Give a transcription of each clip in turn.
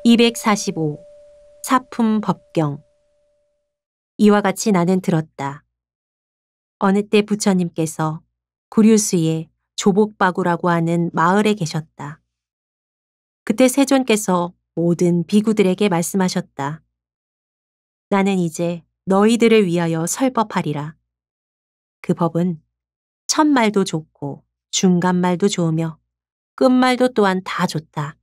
245. 사품 법경. 이와 같이 나는 들었다. 어느 때 부처님께서 구류수의 조복바구라고 하는 마을에 계셨다. 그때 세존께서 모든 비구들에게 말씀하셨다. 나는 이제 너희들을 위하여 설법하리라. 그 법은 첫말도 좋고 중간말도 좋으며 끝말도 또한 다 좋다.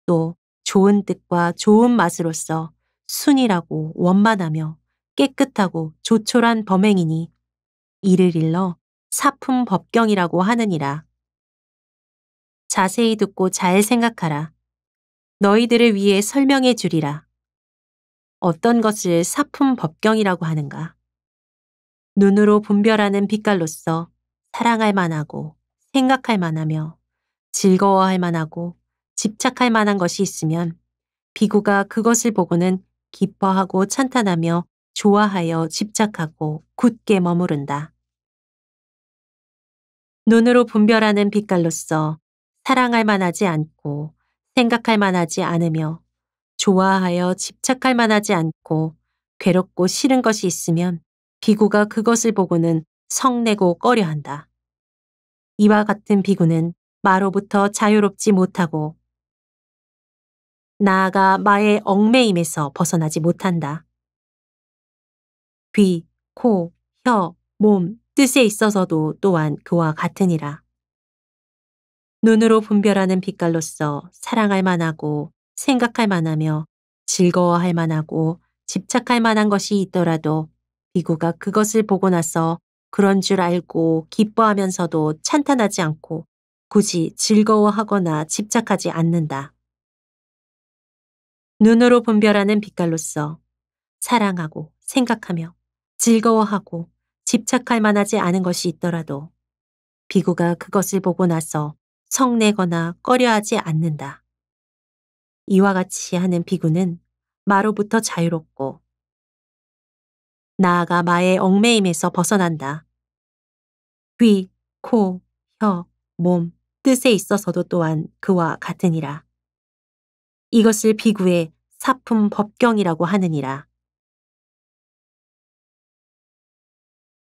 또 좋은 뜻과 좋은 맛으로서 순이라고 원만하며 깨끗하고 조촐한 범행이니 이를 일러 사품 법경이라고 하느니라. 자세히 듣고 잘 생각하라. 너희들을 위해 설명해 주리라. 어떤 것을 사품 법경이라고 하는가? 눈으로 분별하는 빛깔로서 사랑할 만하고 생각할 만하며 즐거워할 만하고 집착할 만한 것이 있으면 비구가 그것을 보고는 기뻐하고 찬탄하며 좋아하여 집착하고 굳게 머무른다. 눈으로 분별하는 빛깔로서 사랑할 만하지 않고 생각할 만하지 않으며 좋아하여 집착할 만하지 않고 괴롭고 싫은 것이 있으면 비구가 그것을 보고는 성내고 꺼려한다. 이와 같은 비구는 마로부터 자유롭지 못하고 나아가 마의 얽매임에서 벗어나지 못한다. 귀, 코, 혀, 몸, 뜻에 있어서도 또한 그와 같으니라. 눈으로 분별하는 빛깔로서 사랑할 만하고 생각할 만하며 즐거워할 만하고 집착할 만한 것이 있더라도 비구가 그것을 보고 나서 그런 줄 알고 기뻐하면서도 찬탄하지 않고 굳이 즐거워하거나 집착하지 않는다. 눈으로 분별하는 빛깔로서 사랑하고 생각하며 즐거워하고 집착할 만하지 않은 것이 있더라도 비구가 그것을 보고 나서 성내거나 꺼려하지 않는다. 이와 같이 하는 비구는 마로부터 자유롭고 나아가 마의 얽매임에서 벗어난다. 귀, 코, 혀, 몸, 뜻에 있어서도 또한 그와 같으니라. 이것을 비구의 사품 법경이라고 하느니라.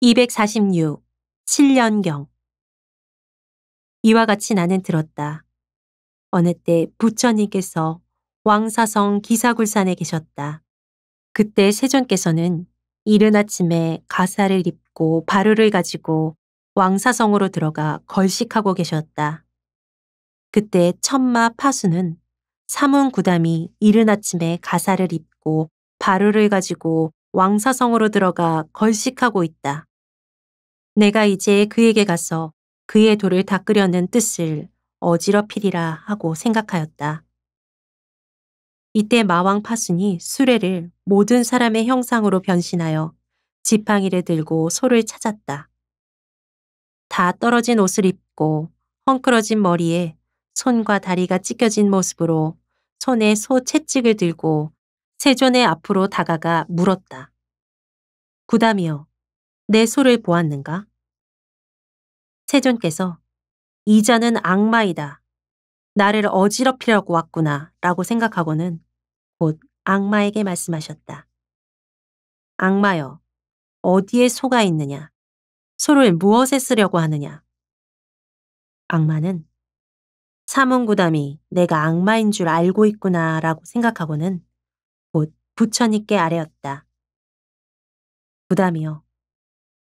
246. 7년경. 이와 같이 나는 들었다. 어느 때 부처님께서 왕사성 기사굴산에 계셨다. 그때 세존께서는 이른 아침에 가사를 입고 바루를 가지고 왕사성으로 들어가 걸식하고 계셨다. 그때 천마 파수는 사문구담이 이른 아침에 가사를 입고 바루를 가지고 왕사성으로 들어가 걸식하고 있다. 내가 이제 그에게 가서 그의 돌을 닦으려는 뜻을 어지럽히리라 하고 생각하였다. 이때 마왕 파순이 수레를 모든 사람의 형상으로 변신하여 지팡이를 들고 소를 찾았다. 다 떨어진 옷을 입고 헝클어진 머리에 손과 다리가 찢겨진 모습으로 손에 소 채찍을 들고 세존의 앞으로 다가가 물었다. 구담이여, 내 소를 보았는가? 세존께서 이 자는 악마이다. 나를 어지럽히려고 왔구나 라고 생각하고는 곧 악마에게 말씀하셨다. 악마여, 어디에 소가 있느냐? 소를 무엇에 쓰려고 하느냐? 악마는 사문구담이 내가 악마인 줄 알고 있구나 라고 생각하고는 곧 부처님께 아뢰었다. 구담이여,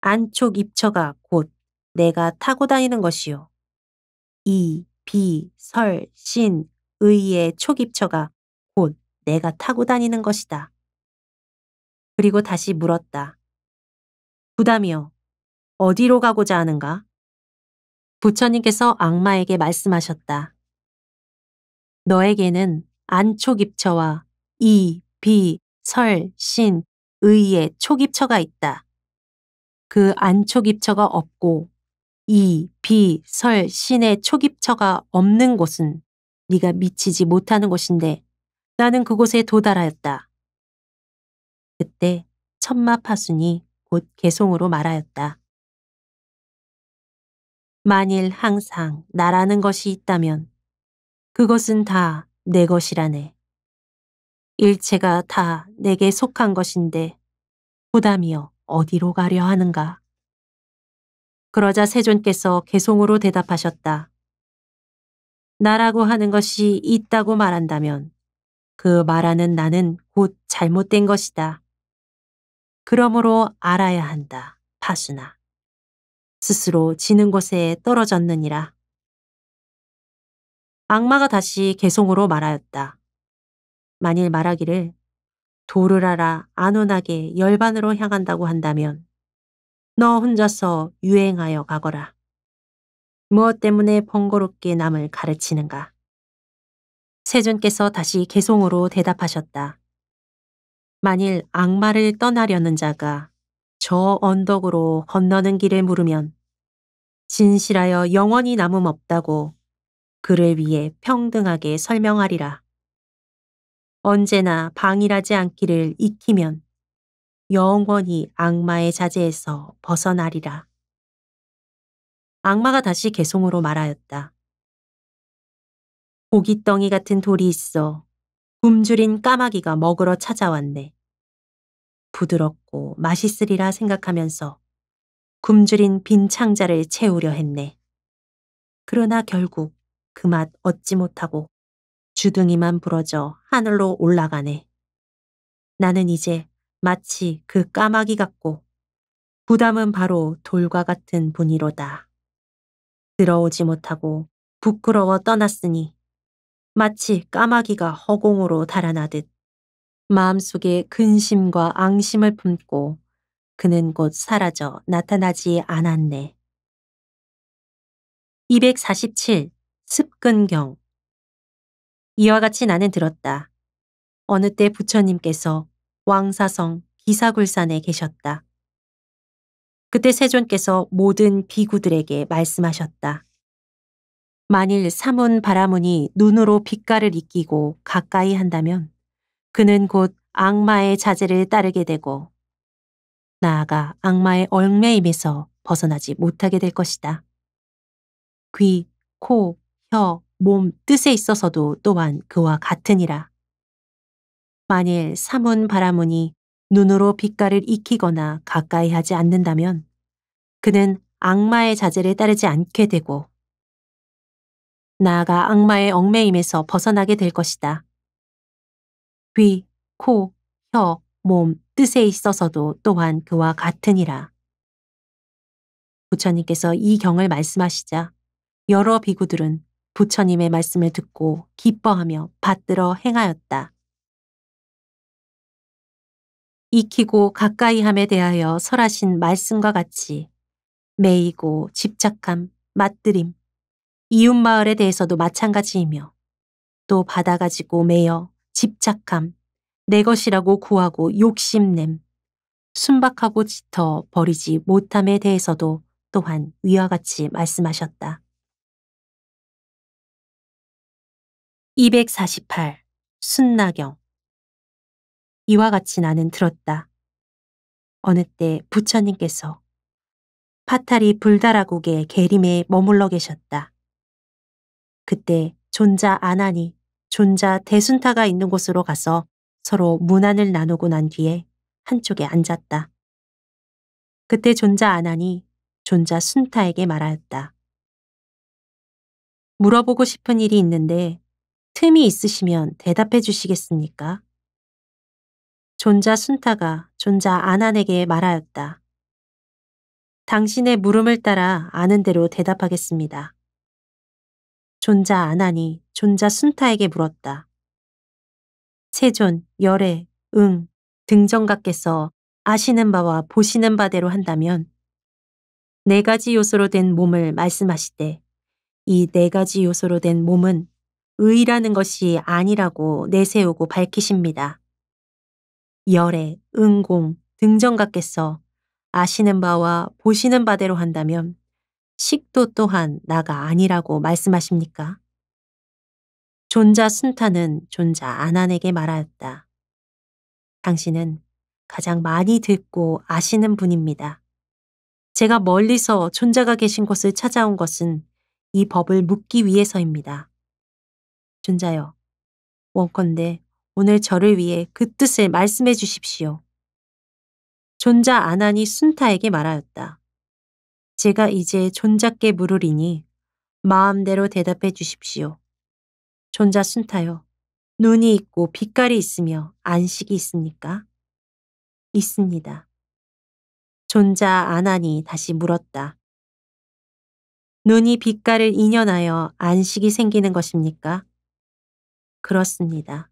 안촉 입처가 곧 내가 타고 다니는 것이요. 이, 비, 설, 신, 의의 촉입처가 곧 내가 타고 다니는 것이다. 그리고 다시 물었다. 구담이여, 어디로 가고자 하는가? 부처님께서 악마에게 말씀하셨다. 너에게는 안촉입처와 이, 비, 설, 신, 의의 촉입처가 있다. 그 안촉입처가 없고 이, 비, 설, 신의 촉입처가 없는 곳은 네가 미치지 못하는 곳인데 나는 그곳에 도달하였다. 그때 천마파순이 곧 개송으로 말하였다. 만일 항상 나라는 것이 있다면 그것은 다 내 것이라네. 일체가 다 내게 속한 것인데 부담이여 어디로 가려 하는가. 그러자 세존께서 개송으로 대답하셨다. 나라고 하는 것이 있다고 말한다면 그 말하는 나는 곧 잘못된 것이다. 그러므로 알아야 한다, 파수나. 스스로 지는 곳에 떨어졌느니라. 악마가 다시 개송으로 말하였다. 만일 말하기를 도를 알아 안온하게 열반으로 향한다고 한다면 너 혼자서 유행하여 가거라. 무엇 때문에 번거롭게 남을 가르치는가? 세존께서 다시 개송으로 대답하셨다. 만일 악마를 떠나려는 자가 저 언덕으로 건너는 길을 물으면 진실하여 영원히 남음 없다고 그를 위해 평등하게 설명하리라. 언제나 방일하지 않기를 익히면 영원히 악마의 자제에서 벗어나리라. 악마가 다시 개송으로 말하였다. 고깃덩이 같은 돌이 있어 굶주린 까마귀가 먹으러 찾아왔네. 부드럽고 맛있으리라 생각하면서 굶주린 빈 창자를 채우려 했네. 그러나 결국 그 맛 얻지 못하고 주둥이만 부러져 하늘로 올라가네. 나는 이제 마치 그 까마귀 같고 부담은 바로 돌과 같은 분이로다. 들어오지 못하고 부끄러워 떠났으니 마치 까마귀가 허공으로 달아나듯 마음속에 근심과 앙심을 품고 그는 곧 사라져 나타나지 않았네. 247. 습근경. 이와 같이 나는 들었다. 어느 때 부처님께서 왕사성 기사굴산에 계셨다. 그때 세존께서 모든 비구들에게 말씀하셨다. 만일 사문 바라문이 눈으로 빛깔을 익히고 가까이 한다면 그는 곧 악마의 자제를 따르게 되고 나아가 악마의 얽매임에서 벗어나지 못하게 될 것이다. 귀, 코, 혀, 몸, 뜻에 있어서도 또한 그와 같으니라. 만일 사문 바라문이 눈으로 빛깔을 익히거나 가까이 하지 않는다면 그는 악마의 자제를 따르지 않게 되고 나아가 악마의 얽매임에서 벗어나게 될 것이다. 귀, 코, 혀, 몸, 뜻에 있어서도 또한 그와 같으니라. 부처님께서 이 경을 말씀하시자 여러 비구들은 부처님의 말씀을 듣고 기뻐하며 받들어 행하였다. 익히고 가까이함에 대하여 설하신 말씀과 같이 매이고 집착함, 맞들임, 이웃마을에 대해서도 마찬가지이며 또 받아가지고 매여 집착함, 내 것이라고 구하고 욕심냄, 순박하고 짙어 버리지 못함에 대해서도 또한 위와 같이 말씀하셨다. 248. 순나경. 이와 같이 나는 들었다. 어느 때 부처님께서 파타리 불다라국의 계림에 머물러 계셨다. 그때 존자 아난이 존자 대순타가 있는 곳으로 가서 서로 문안을 나누고 난 뒤에 한쪽에 앉았다. 그때 존자 아난이 존자 순타에게 말하였다. 물어보고 싶은 일이 있는데 틈이 있으시면 대답해 주시겠습니까? 존자 순타가 존자 아난에게 말하였다. 당신의 물음을 따라 아는 대로 대답하겠습니다. 존자 아난이 존자 순타에게 물었다. 세존, 열애, 응, 등정각께서 아시는 바와 보시는 바대로 한다면 네 가지 요소로 된 몸을 말씀하시되 이 네 가지 요소로 된 몸은 의라는 것이 아니라고 내세우고 밝히십니다. 열애, 응공, 등정각께서 아시는 바와 보시는 바대로 한다면 식도 또한 나가 아니라고 말씀하십니까? 존자 순타는 존자 아난에게 말하였다. 당신은 가장 많이 듣고 아시는 분입니다. 제가 멀리서 존자가 계신 곳을 찾아온 것은 이 법을 묻기 위해서입니다. 존자여, 원컨대 오늘 저를 위해 그 뜻을 말씀해 주십시오. 존자 아난이 순타에게 말하였다. 제가 이제 존자께 물으리니 마음대로 대답해 주십시오. 존자 순타요. 눈이 있고 빛깔이 있으며 안식이 있습니까? 있습니다. 존자 아난이 다시 물었다. 눈이 빛깔을 인연하여 안식이 생기는 것입니까? 그렇습니다.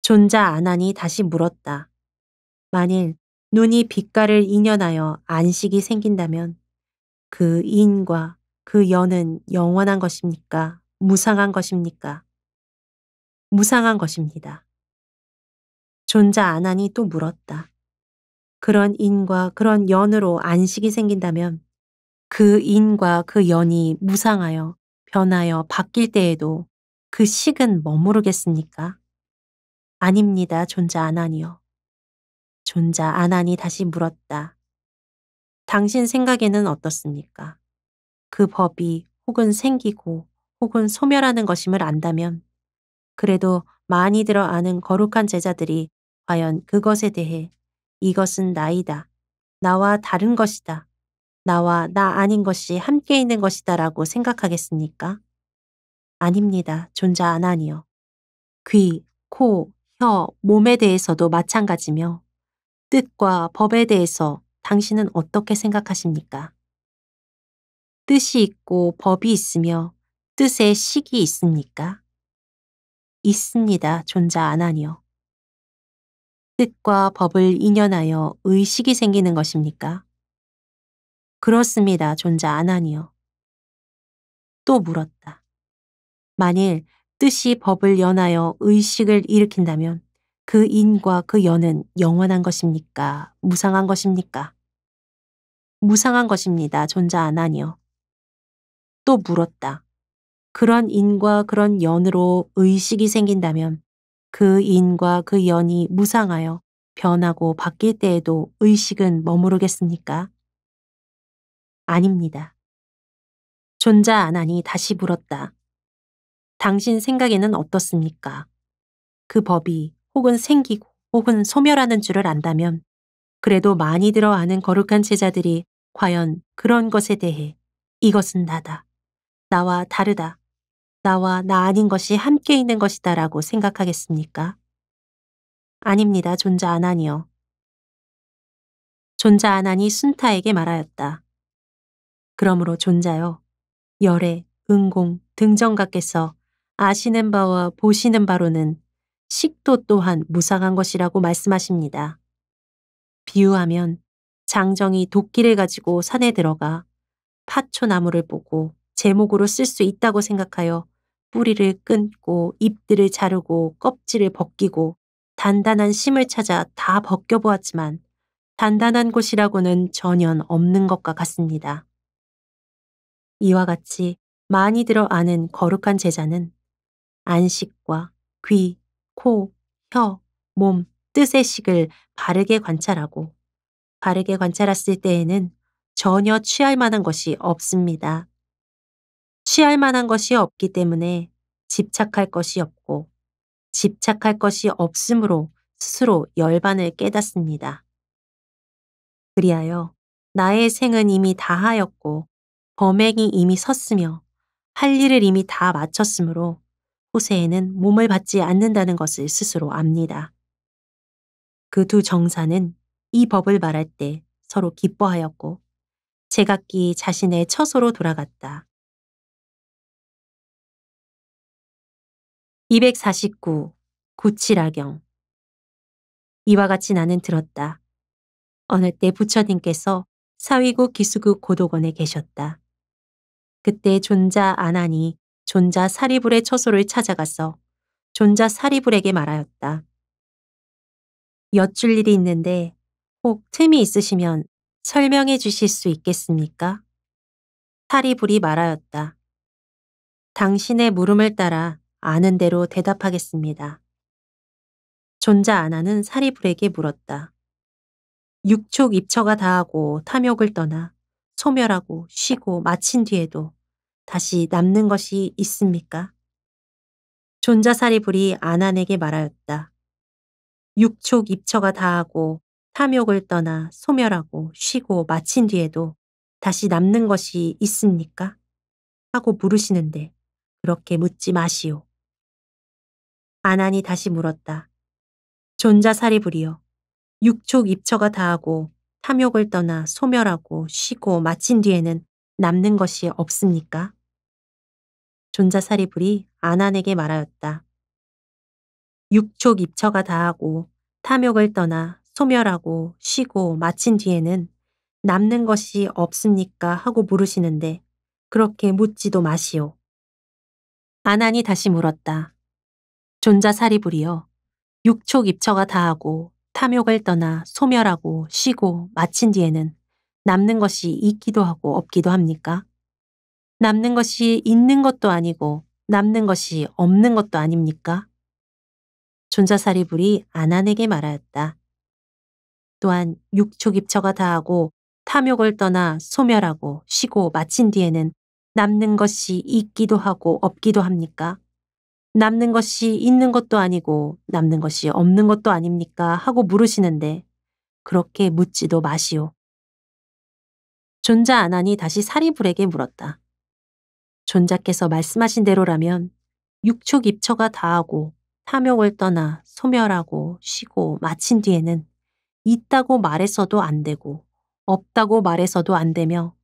존자 아난이 다시 물었다. 만일 눈이 빛깔을 인연하여 안식이 생긴다면 그 인과 그 연은 영원한 것입니까? 무상한 것입니까? 무상한 것입니다. 존자 아난이 또 물었다. 그런 인과 그런 연으로 안식이 생긴다면 그 인과 그 연이 무상하여 변하여 바뀔 때에도 그 식은 머무르겠습니까? 아닙니다, 존자 아난이요. 존자 아난이 다시 물었다. 당신 생각에는 어떻습니까? 그 법이 혹은 생기고 혹은 소멸하는 것임을 안다면 그래도 많이 들어 아는 거룩한 제자들이 과연 그것에 대해 이것은 나이다. 나와 다른 것이다. 나와 나 아닌 것이 함께 있는 것이다 라고 생각하겠습니까? 아닙니다. 존자 아나니요. 귀, 코, 혀, 몸에 대해서도 마찬가지며 뜻과 법에 대해서 당신은 어떻게 생각하십니까? 뜻이 있고 법이 있으며 뜻에 식이 있습니까? 있습니다. 존자 아나니요. 뜻과 법을 인연하여 의식이 생기는 것입니까? 그렇습니다. 존자 아나니요. 또 물었다. 만일 뜻이 법을 연하여 의식을 일으킨다면 그 인과 그 연은 영원한 것입니까? 무상한 것입니까? 무상한 것입니다. 존자 아나니요. 또 물었다. 그런 인과 그런 연으로 의식이 생긴다면 그 인과 그 연이 무상하여 변하고 바뀔 때에도 의식은 머무르겠습니까? 아닙니다. 존자 아나니 다시 물었다. 당신 생각에는 어떻습니까? 그 법이 혹은 생기고 혹은 소멸하는 줄을 안다면 그래도 많이 들어 아는 거룩한 제자들이 과연 그런 것에 대해 이것은 나다. 나와 다르다. 나와 나 아닌 것이 함께 있는 것이다 라고 생각하겠습니까? 아닙니다. 존자 아나니요. 존자 아나니 순타에게 말하였다. 그러므로 존자여, 열애, 은공, 등정각께서 아시는 바와 보시는 바로는 식도 또한 무상한 것이라고 말씀하십니다. 비유하면 장정이 도끼를 가지고 산에 들어가 파초나무를 보고 제목으로 쓸 수 있다고 생각하여 뿌리를 끊고 잎들을 자르고 껍질을 벗기고 단단한 심을 찾아 다 벗겨보았지만 단단한 곳이라고는 전혀 없는 것과 같습니다. 이와 같이 많이 들어 아는 거룩한 제자는 안식과 귀, 코, 혀, 몸, 뜻의 식을 바르게 관찰하고 바르게 관찰했을 때에는 전혀 취할 만한 것이 없습니다. 취할 만한 것이 없기 때문에 집착할 것이 없고 집착할 것이 없으므로 스스로 열반을 깨닫습니다. 그리하여 나의 생은 이미 다하였고 범행이 이미 섰으며 할 일을 이미 다 마쳤으므로 후세에는 몸을 받지 않는다는 것을 스스로 압니다. 그 두 정사는 이 법을 말할 때 서로 기뻐하였고 제각기 자신의 처소로 돌아갔다. 249. 구칠하경. 이와 같이 나는 들었다. 어느 때 부처님께서 사위국 기수국 고도건에 계셨다. 그때 존자 아난이 존자 사리불의 처소를 찾아가서 존자 사리불에게 말하였다. 여쭐 일이 있는데 혹 틈이 있으시면 설명해 주실 수 있겠습니까? 사리불이 말하였다. 당신의 물음을 따라 아는 대로 대답하겠습니다. 존자 아나는 사리불에게 물었다. 육촉 입처가 다하고 탐욕을 떠나 소멸하고 쉬고 마친 뒤에도 다시 남는 것이 있습니까? 존자사리불이 아난에게 말하였다. 육촉 입처가 다하고 탐욕을 떠나 소멸하고 쉬고 마친 뒤에도 다시 남는 것이 있습니까? 하고 물으시는데 그렇게 묻지 마시오. 아난이 다시 물었다. 존자사리불이여, 육촉 입처가 다하고 탐욕을 떠나 소멸하고 쉬고 마친 뒤에는 남는 것이 없습니까? 존자사리불이 아난에게 말하였다. 육촉 입처가 다하고 탐욕을 떠나 소멸하고 쉬고 마친 뒤에는 남는 것이 없습니까? 하고 물으시는데 그렇게 묻지도 마시오. 아난이 다시 물었다. 존자사리불이여, 육촉 입처가 다하고 탐욕을 떠나 소멸하고 쉬고 마친 뒤에는 남는 것이 있기도 하고 없기도 합니까? 남는 것이 있는 것도 아니고 남는 것이 없는 것도 아닙니까? 존자사리불이 아난에게 말하였다. 또한 육촉 입처가 다하고 탐욕을 떠나 소멸하고 쉬고 마친 뒤에는 남는 것이 있기도 하고 없기도 합니까? 남는 것이 있는 것도 아니고 남는 것이 없는 것도 아닙니까? 하고 물으시는데 그렇게 묻지도 마시오. 존자 아난이 다시 사리불에게 물었다. 존자께서 말씀하신 대로라면 육촉 입처가 다하고 탐욕을 떠나 소멸하고 쉬고 마친 뒤에는 있다고 말해서도 안 되고 없다고 말해서도 안 되며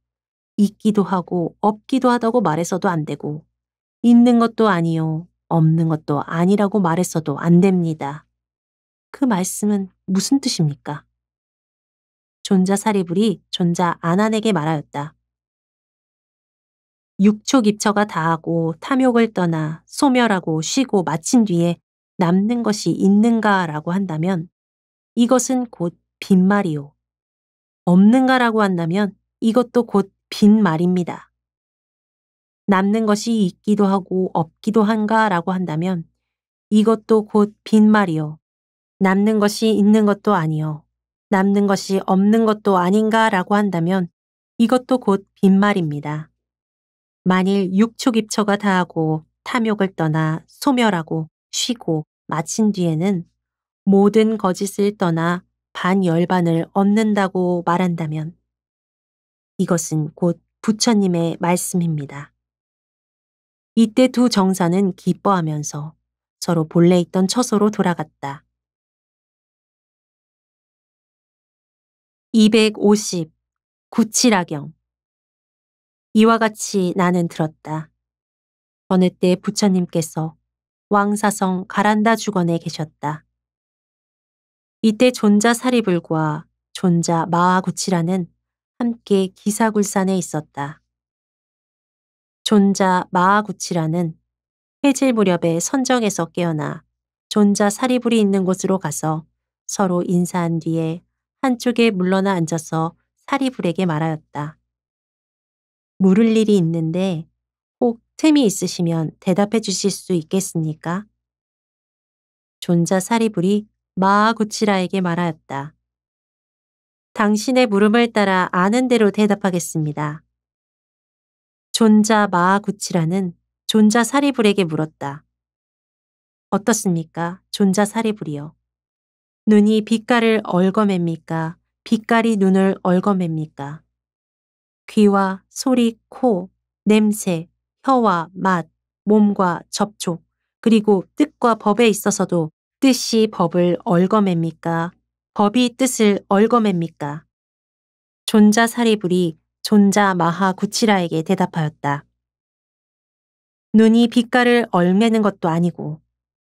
있기도 하고 없기도 하다고 말해서도 안 되고 있는 것도 아니요 없는 것도 아니라고 말해서도 안 됩니다. 그 말씀은 무슨 뜻입니까? 존자 사리불이 존자 아난에게 말하였다. 육촉 입처가 다하고 탐욕을 떠나 소멸하고 쉬고 마친 뒤에 남는 것이 있는가라고 한다면 이것은 곧 빈말이요. 없는가라고 한다면 이것도 곧 빈말입니다. 남는 것이 있기도 하고 없기도 한가라고 한다면 이것도 곧 빈말이요. 남는 것이 있는 것도 아니요. 남는 것이 없는 것도 아닌가라고 한다면 이것도 곧 빈말입니다. 만일 육촉 입처가 다하고 탐욕을 떠나 소멸하고 쉬고 마친 뒤에는 모든 거짓을 떠나 반열반을 얻는다고 말한다면 이것은 곧 부처님의 말씀입니다. 이때 두 정사는 기뻐하면서 서로 본래 있던 처소로 돌아갔다. 250. 구치라경. 이와 같이 나는 들었다. 어느 때 부처님께서 왕사성 가란다 주건에 계셨다. 이때 존자 사리불과 존자 마하구치라는 함께 기사굴산에 있었다. 존자 마하구치라는 해질 무렵에 선정에서 깨어나 존자 사리불이 있는 곳으로 가서 서로 인사한 뒤에 한쪽에 물러나 앉아서 사리불에게 말하였다. 물을 일이 있는데 혹 틈이 있으시면 대답해 주실 수 있겠습니까? 존자 사리불이 마하구치라에게 말하였다. 당신의 물음을 따라 아는 대로 대답하겠습니다. 존자 마하구치라는 존자 사리불에게 물었다. 어떻습니까? 존자 사리불이요. 눈이 빛깔을 얽어맵니까? 빛깔이 눈을 얽어맵니까? 귀와 소리, 코, 냄새, 혀와 맛, 몸과 접촉, 그리고 뜻과 법에 있어서도 뜻이 법을 얽어맵니까? 법이 뜻을 얽어맵니까? 존자 사리불이 존자 마하 구치라에게 대답하였다. 눈이 빛깔을 얽매는 것도 아니고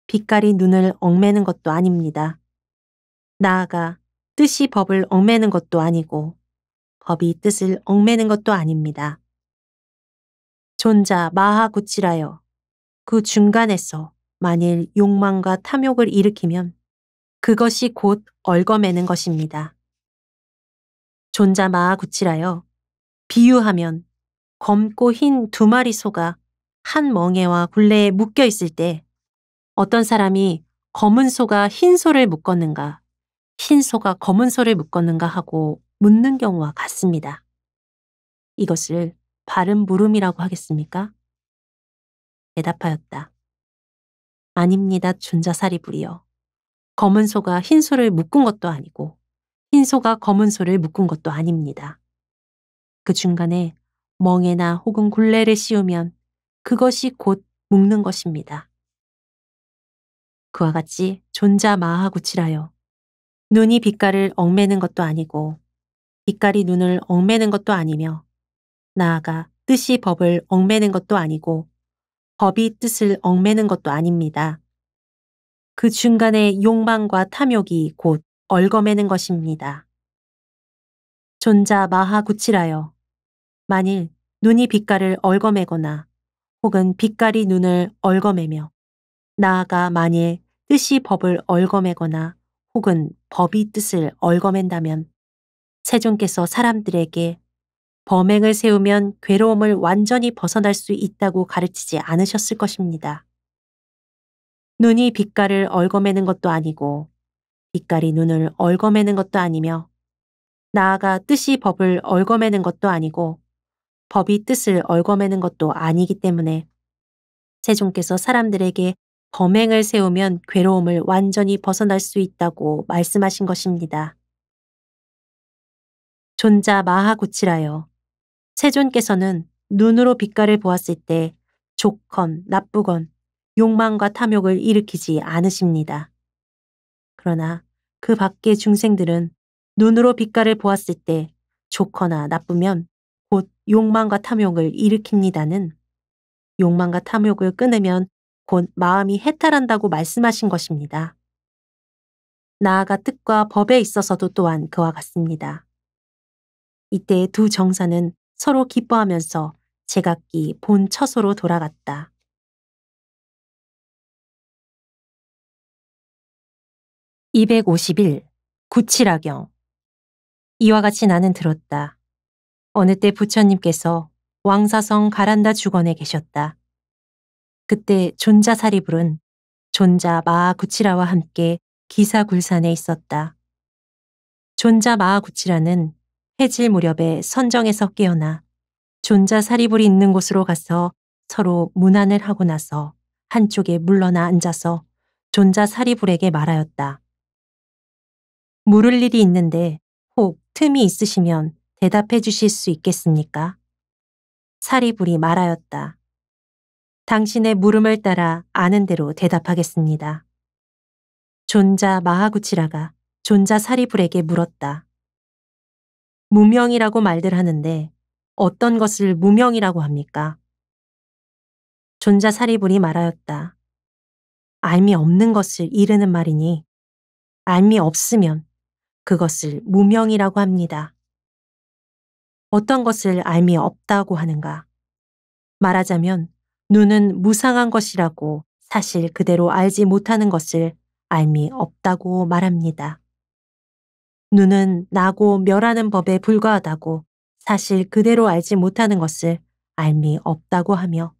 빛깔이 눈을 얽매는 것도 아닙니다. 나아가 뜻이 법을 얽매는 것도 아니고 법이 뜻을 얽매는 것도 아닙니다. 존자 마하 구치라여, 그 중간에서 만일 욕망과 탐욕을 일으키면 그것이 곧 얽어매는 것입니다. 존자 마하 구치라여, 비유하면 검고 흰 두 마리 소가 한 멍에와 굴레에 묶여 있을 때 어떤 사람이 검은 소가 흰 소를 묶었는가, 흰 소가 검은 소를 묶었는가 하고 묻는 경우와 같습니다. 이것을 바른 물음이라고 하겠습니까? 대답하였다. 아닙니다, 존자사리불이여. 검은 소가 흰 소를 묶은 것도 아니고 흰 소가 검은 소를 묶은 것도 아닙니다. 그 중간에 멍에나 혹은 굴레를 씌우면 그것이 곧 묶는 것입니다. 그와 같이 존자 마하구치라여. 눈이 빛깔을 얽매는 것도 아니고 빛깔이 눈을 얽매는 것도 아니며 나아가 뜻이 법을 얽매는 것도 아니고 법이 뜻을 얽매는 것도 아닙니다. 그 중간에 욕망과 탐욕이 곧 얽어매는 것입니다. 존자 마하구치라여. 만일 눈이 빛깔을 얽어매거나 혹은 빛깔이 눈을 얽어매며 나아가 만일 뜻이 법을 얽어매거나 혹은 법이 뜻을 얽어맨다면 세존께서 사람들에게 범행을 세우면 괴로움을 완전히 벗어날 수 있다고 가르치지 않으셨을 것입니다. 눈이 빛깔을 얽어매는 것도 아니고 빛깔이 눈을 얽어매는 것도 아니며 나아가 뜻이 법을 얽어매는 것도 아니고 법이 뜻을 얽어매는 것도 아니기 때문에 세존께서 사람들에게 범행을 세우면 괴로움을 완전히 벗어날 수 있다고 말씀하신 것입니다. 존자 마하구치라여. 세존께서는 눈으로 빛깔을 보았을 때 좋건 나쁘건 욕망과 탐욕을 일으키지 않으십니다. 그러나 그 밖의 중생들은 눈으로 빛깔을 보았을 때 좋거나 나쁘면 곧 욕망과 탐욕을 일으킵니다는 욕망과 탐욕을 끊으면 곧 마음이 해탈한다고 말씀하신 것입니다. 나아가 뜻과 법에 있어서도 또한 그와 같습니다. 이때 두 정사는 서로 기뻐하면서 제각기 본 처소로 돌아갔다. 251. 구치라경. 이와 같이 나는 들었다. 어느 때 부처님께서 왕사성 가란다 주건에 계셨다. 그때 존자사리불은 존자 마하구치라와 함께 기사굴산에 있었다. 존자 마하구치라는 해질 무렵에 선정에서 깨어나 존자사리불이 있는 곳으로 가서 서로 문안을 하고 나서 한쪽에 물러나 앉아서 존자사리불에게 말하였다. 물을 일이 있는데 혹 틈이 있으시면 대답해 주실 수 있겠습니까? 사리불이 말하였다. 당신의 물음을 따라 아는 대로 대답하겠습니다. 존자 마하구치라가 존자 사리불에게 물었다. 무명이라고 말들 하는데 어떤 것을 무명이라고 합니까? 존자 사리불이 말하였다. 알미 없는 것을 이르는 말이니 알미 없으면 그것을 무명이라고 합니다. 어떤 것을 알미 없다고 하는가? 말하자면 눈은 무상한 것이라고 사실 그대로 알지 못하는 것을 알미 없다고 말합니다. 눈은 나고 멸하는 법에 불과하다고 사실 그대로 알지 못하는 것을 알미 없다고 하며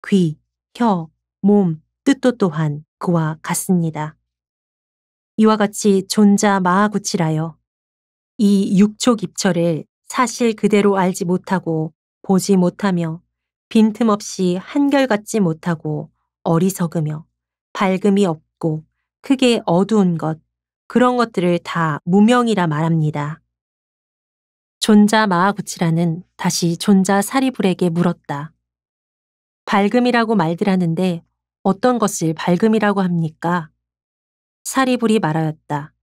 귀, 혀, 몸, 뜻도 또한 그와 같습니다. 이와 같이 존자 마하구치라여 이 육촉입처를 사실 그대로 알지 못하고 보지 못하며 빈틈없이 한결같지 못하고 어리석으며 밝음이 없고 크게 어두운 것 그런 것들을 다 무명이라 말합니다. 존자 마하구치라는 다시 존자 사리불에게 물었다. 밝음이라고 말들 하는데 어떤 것을 밝음이라고 합니까? 사리불이 말하였다.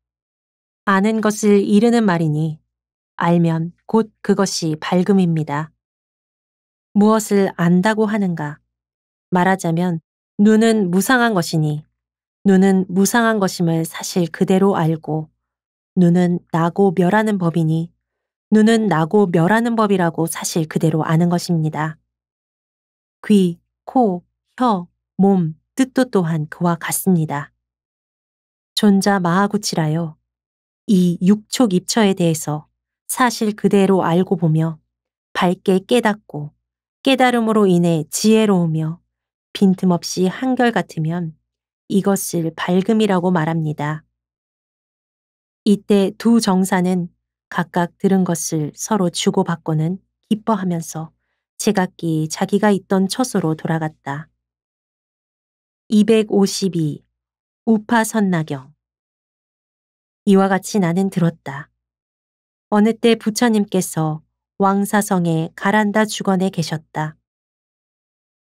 아는 것을 이르는 말이니 알면 곧 그것이 밝음입니다. 무엇을 안다고 하는가? 말하자면 눈은 무상한 것이니 눈은 무상한 것임을 사실 그대로 알고 눈은 나고 멸하는 법이니 눈은 나고 멸하는 법이라고 사실 그대로 아는 것입니다. 귀, 코, 혀, 몸, 뜻도 또한 그와 같습니다. 존자 마하구치라여 이 육촉 입처에 대해서 사실 그대로 알고 보며 밝게 깨닫고 깨달음으로 인해 지혜로우며 빈틈없이 한결같으면 이것을 밝음이라고 말합니다. 이때 두 정사는 각각 들은 것을 서로 주고받고는 기뻐하면서 제각기 자기가 있던 처소로 돌아갔다. 252. 우파선나경. 이와 같이 나는 들었다. 어느 때 부처님께서 왕사성의 가란다 주건에 계셨다.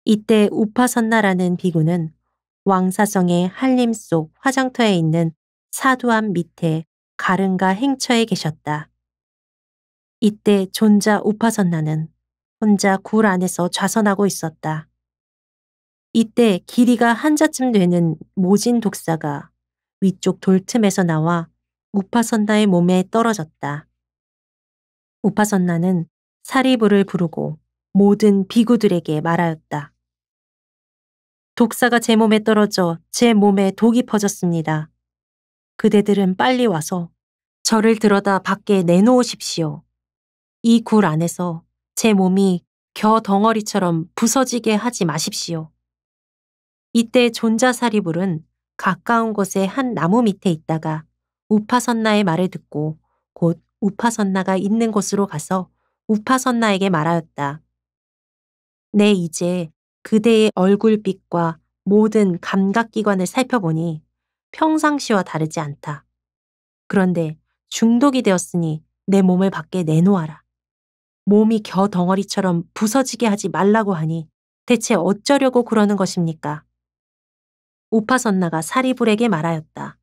이때 우파선나라는 비구는 왕사성의 한림 속 화장터에 있는 사두암 밑에 가른가 행처에 계셨다. 이때 존자 우파선나는 혼자 굴 안에서 좌선하고 있었다. 이때 길이가 한자쯤 되는 모진 독사가 위쪽 돌틈에서 나와 우파선나의 몸에 떨어졌다. 우파선나는 사리부를 부르고 모든 비구들에게 말하였다. 독사가 제 몸에 떨어져 제 몸에 독이 퍼졌습니다. 그대들은 빨리 와서 저를 들어다 밖에 내놓으십시오. 이 굴 안에서 제 몸이 겨 덩어리처럼 부서지게 하지 마십시오. 이때 존자사리불은 가까운 곳의 한 나무 밑에 있다가 우파선나의 말을 듣고 곧 우파선나가 있는 곳으로 가서 우파선나에게 말하였다. 내 이제 그대의 얼굴빛과 모든 감각기관을 살펴보니 평상시와 다르지 않다. 그런데 중독이 되었으니 내 몸을 밖에 내놓아라. 몸이 겨 덩어리처럼 부서지게 하지 말라고 하니 대체 어쩌려고 그러는 것입니까? 우파선나가 사리불에게 말하였다.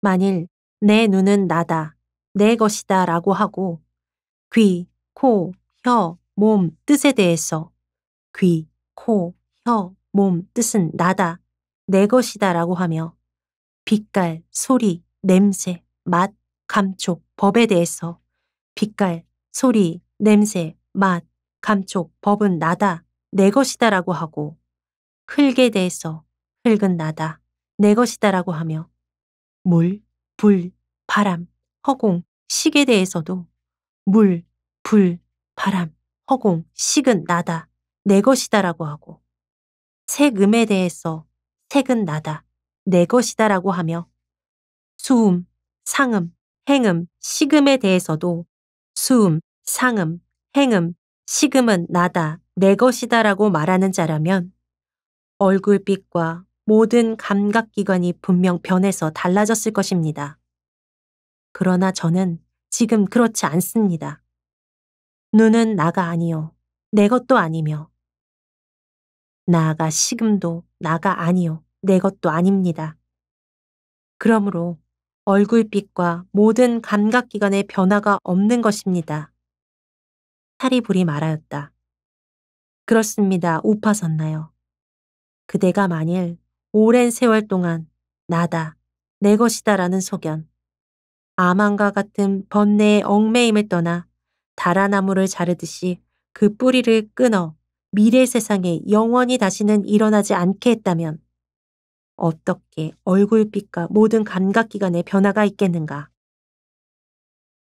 만일 내 눈은 나다, 내 것이다 라고 하고 귀, 코, 혀, 몸 뜻에 대해서 귀, 코, 혀, 몸 뜻은 나다, 내 것이다 라고 하며 빛깔, 소리, 냄새, 맛, 감촉, 법에 대해서 빛깔, 소리, 냄새, 맛, 감촉, 법은 나다, 내 것이다 라고 하고 흙에 대해서 흙은 나다, 내 것이다 라고 하며 물, 불, 바람, 허공, 식에 대해서도 물, 불, 바람, 허공, 식은 나다, 내 것이다 라고 하고 색음에 대해서 색은 나다, 내 것이다 라고 하며 수음, 상음, 행음, 식음에 대해서도 수음, 상음, 행음, 식음은 나다, 내 것이다 라고 말하는 자라면 얼굴빛과 모든 감각기관이 분명 변해서 달라졌을 것입니다. 그러나 저는 지금 그렇지 않습니다. 눈은 나가 아니요, 내 것도 아니며 나아가 식음도 나가 아니요, 내 것도 아닙니다. 그러므로 얼굴빛과 모든 감각기관의 변화가 없는 것입니다. 사리불이 말하였다. 그렇습니다. 우파선나요. 그대가 만일 오랜 세월 동안 나다, 내 것이다 라는 소견, 아만과 같은 번뇌의 얽매임을 떠나 다라나무를 자르듯이 그 뿌리를 끊어 미래 세상에 영원히 다시는 일어나지 않게 했다면 어떻게 얼굴빛과 모든 감각기관에 변화가 있겠는가.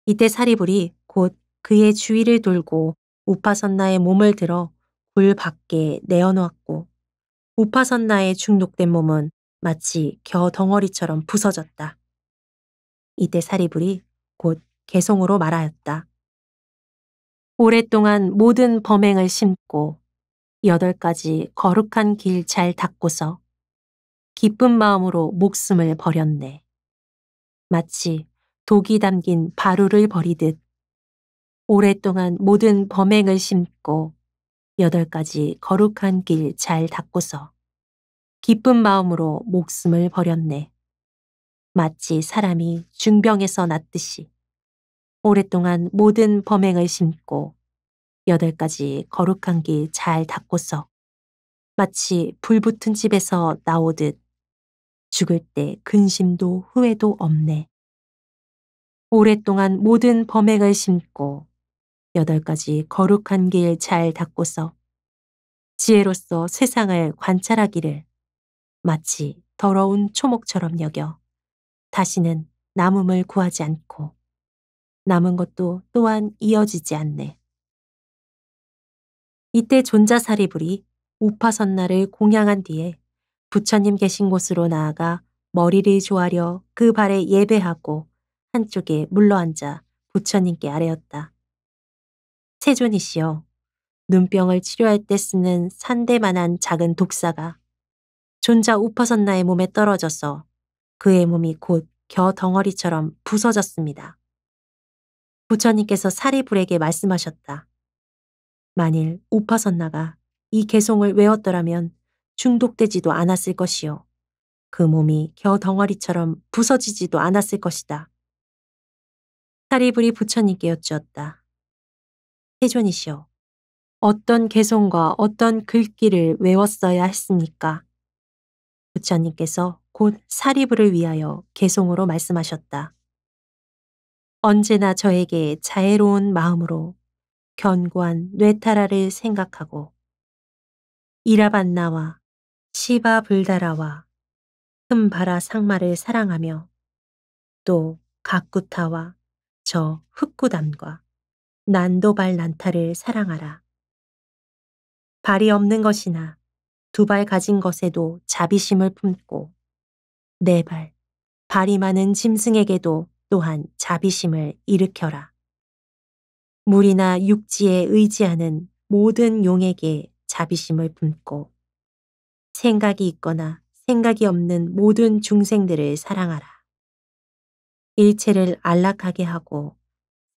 이때 사리불이 곧 그의 주위를 돌고 우파선나의 몸을 들어 굴 밖에 내어놓았고 우파선나의 중독된 몸은 마치 겨 덩어리처럼 부서졌다. 이때 사리불이 곧 개송으로 말하였다. 오랫동안 모든 범행을 심고 8가지 거룩한 길 잘 닦고서 기쁜 마음으로 목숨을 버렸네. 마치 독이 담긴 바루를 버리듯 오랫동안 모든 범행을 심고 8가지 거룩한 길 잘 닦고서 기쁜 마음으로 목숨을 버렸네. 마치 사람이 중병에서 낫듯이 오랫동안 모든 범행을 심고 8가지 거룩한 길 잘 닦고서 마치 불붙은 집에서 나오듯 죽을 때 근심도 후회도 없네. 오랫동안 모든 범행을 심고 8가지 거룩한 길 잘 닦고서 지혜로서 세상을 관찰하기를 마치 더러운 초목처럼 여겨 다시는 남음을 구하지 않고 남은 것도 또한 이어지지 않네. 이때 존자사리불이 우파선나를 공양한 뒤에 부처님 계신 곳으로 나아가 머리를 조아려 그 발에 예배하고 한쪽에 물러앉아 부처님께 아뢰었다. 세존이시여, 눈병을 치료할 때 쓰는 산대만한 작은 독사가 존자 우퍼선나의 몸에 떨어져서 그의 몸이 곧 겨 덩어리처럼 부서졌습니다. 부처님께서 사리불에게 말씀하셨다. 만일 우퍼선나가 이 개송을 외웠더라면 중독되지도 않았을 것이요. 그 몸이 겨 덩어리처럼 부서지지도 않았을 것이다. 사리불이 부처님께 여쭈었다. 세존이시여, 어떤 개송과 어떤 글귀를 외웠어야 했습니까? 부처님께서 곧 사리불을 위하여 개송으로 말씀하셨다. 언제나 저에게 자애로운 마음으로 견고한 뇌타라를 생각하고 이라반나와 시바불다라와 흠바라 상마를 사랑하며 또 가쿠타와 저 흑구담과 난도발 난타를 사랑하라. 발이 없는 것이나 두 발 가진 것에도 자비심을 품고 네 발, 발이 많은 짐승에게도 또한 자비심을 일으켜라. 물이나 육지에 의지하는 모든 용에게 자비심을 품고 생각이 있거나 생각이 없는 모든 중생들을 사랑하라. 일체를 안락하게 하고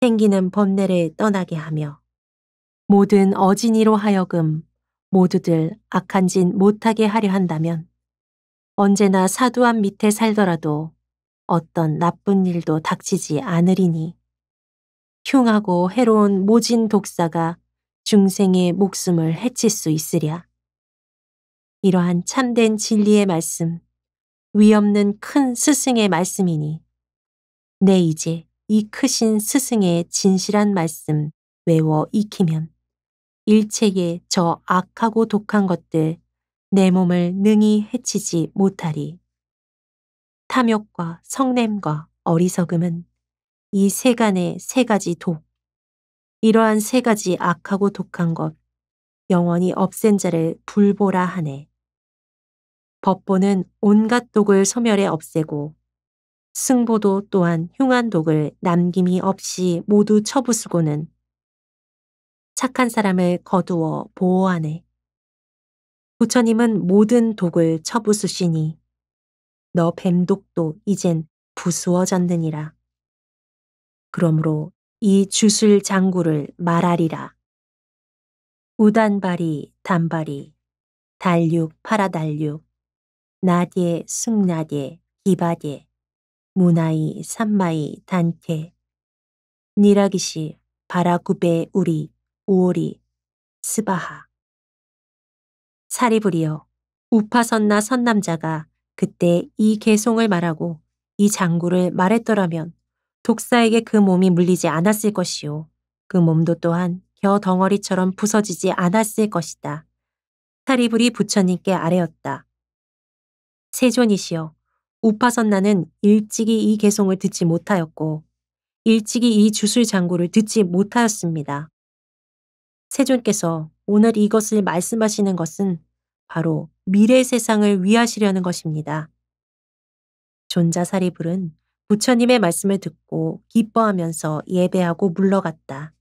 생기는 번뇌를 떠나게 하며 모든 어진이로 하여금 모두들 악한 짓 못하게 하려 한다면 언제나 사두함 밑에 살더라도 어떤 나쁜 일도 닥치지 않으리니 흉하고 해로운 모진 독사가 중생의 목숨을 해칠 수 있으랴. 이러한 참된 진리의 말씀, 위없는 큰 스승의 말씀이니 내 이제 이 크신 스승의 진실한 말씀 외워 익히면 일체의 저 악하고 독한 것들 내 몸을 능히 해치지 못하리. 탐욕과 성냄과 어리석음은 이 세간의 세 가지 독, 이러한 세 가지 악하고 독한 것 영원히 없앤 자를 불보라 하네. 법보는 온갖 독을 소멸해 없애고 승보도 또한 흉한 독을 남김이 없이 모두 쳐부수고는 착한 사람을 거두어 보호하네. 부처님은 모든 독을 쳐부수시니 너 뱀독도 이젠 부수어졌느니라. 그러므로 이 주술 장구를 말하리라. 우단바리 단바리 달육 파라달육 나디에 숭나디에 기바디에 무나이 삼마이 단테 니라기시 바라구베 우리 우오리 스바하. 사리불이여, 우파선나 선남자가 그때 이 개송을 말하고 이 장구를 말했더라면 독사에게 그 몸이 물리지 않았을 것이요. 그 몸도 또한 겨 덩어리처럼 부서지지 않았을 것이다. 사리불이 부처님께 아뢰었다. 세존이시여, 우파선나는 일찍이 이 개송을 듣지 못하였고 일찍이 이 주술 장구를 듣지 못하였습니다. 세존께서 오늘 이것을 말씀하시는 것은 바로 미래 세상을 위하시려는 것입니다. 존자사리불은 부처님의 말씀을 듣고 기뻐하면서 예배하고 물러갔다.